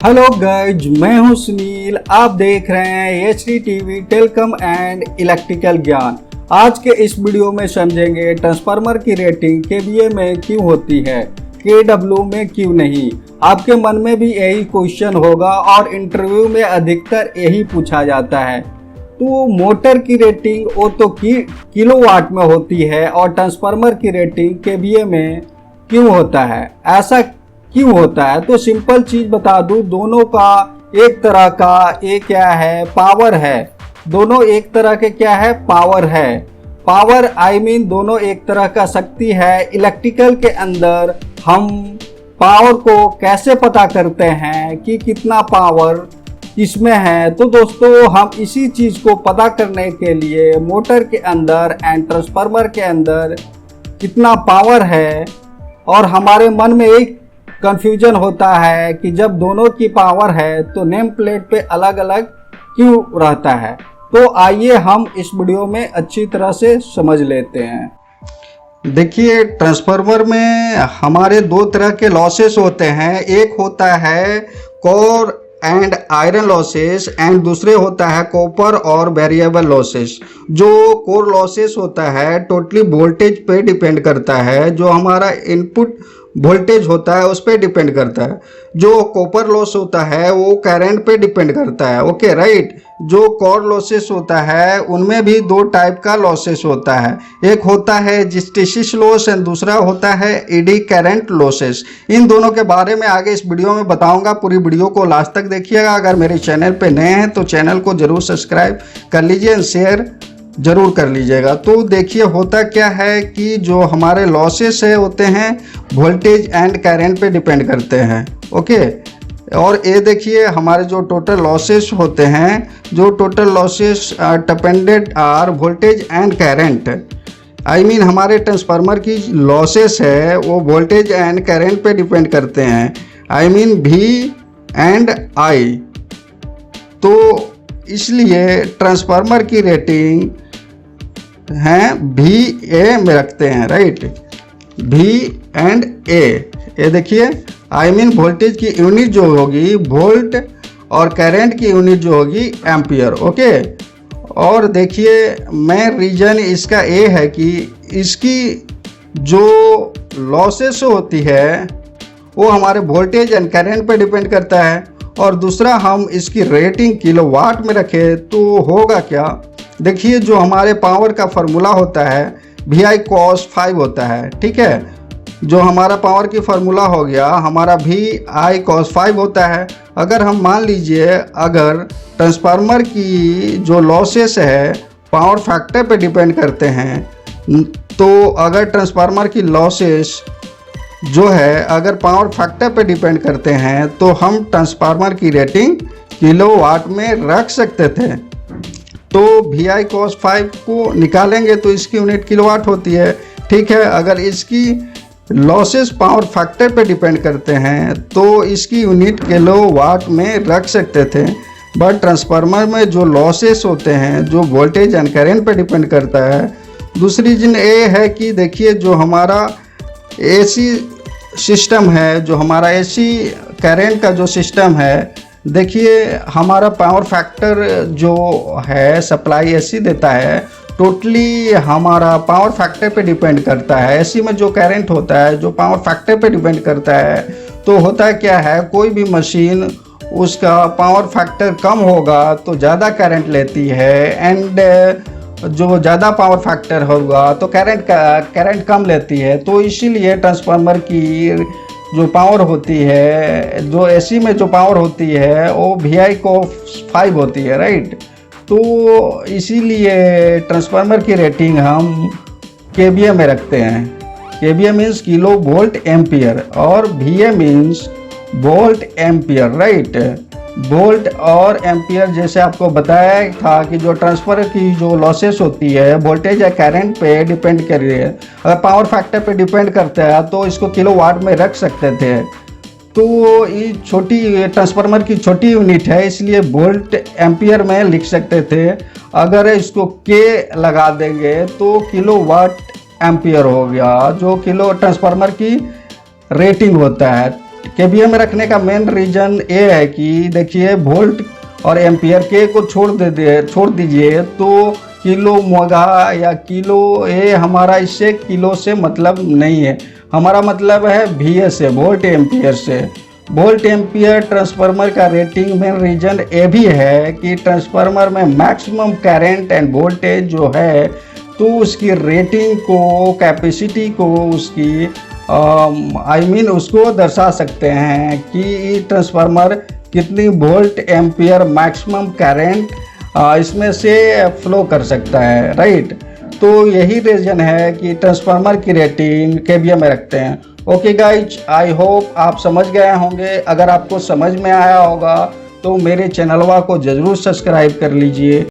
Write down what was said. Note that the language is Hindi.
हेलो गाइज, मैं हूं सुनील। आप देख रहे हैं H TV telecom and electrical ज्ञान। आज के इस वीडियो में समझेंगे ट्रांसफार्मर की रेटिंग केवीए में क्यों होती है, केडब्ल्यू में क्यों नहीं। आपके मन में भी यही क्वेश्चन होगा और इंटरव्यू में अधिकतर यही पूछा जाता है। तो मोटर की रेटिंग वो तो किलोवाट में होती है और ट्रांसफार्मर की रेटिंग केवीए में क्यों होता है, ऐसा क्यों होता है? तो सिंपल चीज बता दूं, दोनों का एक तरह का एक क्या है, पावर है। दोनों एक तरह के क्या है, पावर है। पावर आई मीन दोनों एक तरह का शक्ति है। इलेक्ट्रिकल के अंदर हम पावर को कैसे पता करते हैं कि कितना पावर इसमें है? तो दोस्तों, हम इसी चीज को पता करने के लिए मोटर के अंदर एंड ट्रांसफार्मर के अंदर कितना पावर है, और हमारे मन में एक कंफ्यूजन होता है कि जब दोनों की पावर है तो नेम प्लेट पे अलग अलग क्यों रहता है। तो आइए हम इस वीडियो में अच्छी तरह से समझ लेते हैं। देखिए, ट्रांसफार्मर में हमारे दो तरह के लॉसेस होते हैं। एक होता है core and iron losses and दूसरे होता है कॉपर और वेरिएबल लॉसेस। जो कोर लॉसेस होता है टोटली वोल्टेज पे डिपेंड करता है, जो हमारा इनपुट वोल्टेज होता है उस पर डिपेंड करता है। जो कॉपर लॉस होता है वो करंट पे डिपेंड करता है। Okay right. जो कोर लॉसेस होता है उनमें भी दो टाइप का लॉसेस होता है। एक होता है हिस्टैरिसीस लॉस एंड दूसरा होता है एडी करंट लॉसेस। इन दोनों के बारे में आगे इस वीडियो में बताऊंगा। पूरी वीडियो को लास्ट तक देखिएगा। अगर मेरे चैनल पे नए हैं तो चैनल को जरूर सब्सक्राइब कर लीजिए एंड शेयर जरूर कर लीजिएगा। तो देखिए, होता क्या है कि जो हमारे लॉसेस है होते हैं वोल्टेज एंड करंट पे डिपेंड करते हैं। ओके, और ये देखिए हमारे जो टोटल लॉसेस होते हैं, जो total losses depended are voltage and current. I mean हमारे ट्रांसफार्मर की लॉसेस है वो वोल्टेज एंड करंट पे डिपेंड करते हैं। I mean V and I. तो इसलिए ट्रांसफार्मर की रेटिंग हैं VA में रखते हैं, राइट। V and A। ये देखिए, आई मीन वोल्टेज की यूनिट जो होगी वोल्ट और करंट की यूनिट जो होगी एम्पियर। ओके, और देखिए मेन रीजन इसका ये है कि इसकी जो लॉसेस होती है वो हमारे वोल्टेज एंड करंट पे डिपेंड करता है। और दूसरा, हम इसकी रेटिंग किलोवाट में रखें तो होगा क्या। देखिए, जो हमारे पावर का फार्मूला होता है VI cos 5 होता है, ठीक है। जो हमारा पावर की फार्मूला हो गया हमारा VI cos 5 होता है। अगर हम मान लीजिए अगर ट्रांसफार्मर की जो लॉसेस है पावर फैक्टर पे डिपेंड करते हैं, तो अगर ट्रांसफार्मर की लॉसेस जो है अगर पावर फैक्टर पे डिपेंड करते हैं तो हम ट्रांसफार्मर की रेटिंग किलोवाट में रख सकते थे। तो VI cos 5 को निकालेंगे तो इसकी यूनिट किलोवाट होती है, ठीक है। अगर इसकी लॉसेस पावर फैक्टर पे डिपेंड करते हैं तो इसकी यूनिट किलोवाट में रख सकते थे। बट ट्रांसफार्मर में जो लॉसेस होते हैं जो वोल्टेज एंड करंट पे डिपेंड करता है। दूसरी चीज़ ये है कि देखिए, जो हमारा AC सिस्टम है, जो हमारा AC करंट का जो सिस्टम है, देखिए हमारा पावर फैक्टर जो है सप्लाई AC देता है टोटली हमारा पावर फैक्टर पे डिपेंड करता है। AC में जो करंट होता है जो पावर फैक्टर पे डिपेंड करता है। तो होता क्या है, कोई भी मशीन उसका पावर फैक्टर कम होगा तो ज़्यादा करंट लेती है एंड जो ज़्यादा पावर फैक्टर होगा तो करंट कम लेती है। तो इसीलिए ट्रांसफार्मर की जो पावर होती है, जो AC में जो पावर होती है वो VI cos 5 होती है, राइट। तो इसीलिए ट्रांसफार्मर की रेटिंग हम KVA में रखते हैं। KVA means kilo volt ampere और VA means volt ampere, right. Volt और एम्पियर जैसे आपको बताया था कि जो ट्रांसफार्मर की जो लॉसेस होती है वोल्टेज या करंट पे डिपेंड कर रही है। अगर पावर फैक्टर पे डिपेंड करता है तो इसको किलोवाट में रख सकते थे। तो ये छोटी ट्रांसफार्मर की छोटी यूनिट है इसलिए वोल्ट एम्पियर में लिख सकते थे। अगर इसको K लगा देंगे तो किलोवाट एम्पियर हो गया, जो किलो ट्रांसफार्मर की रेटिंग होता है। केवीए में रखने का मेन रीज़न ये है कि देखिए वोल्ट और एम्पियर के को छोड़ दीजिए तो किलो मगा या किलो, ये हमारा इससे किलो से मतलब नहीं है। हमारा मतलब है VA से, वोल्ट एम्पियर से। वोल्ट एम्पियर ट्रांसफार्मर का रेटिंग में रीजन ये भी है कि ट्रांसफार्मर में मैक्सिमम करंट एंड वोल्टेज जो है तो उसकी रेटिंग को, कैपेसिटी को, उसकी उसको दर्शा सकते हैं कि ट्रांसफार्मर कितनी वोल्ट एम्पियर मैक्सिमम करंट इसमें से फ्लो कर सकता है, राइट। तो यही रीज़न है कि ट्रांसफार्मर की रेटिंग केवीए में रखते हैं। ओके गाइज, आई होप आप समझ गए होंगे। अगर आपको समझ में आया होगा तो मेरे चैनलवा को ज़रूर सब्सक्राइब कर लीजिए।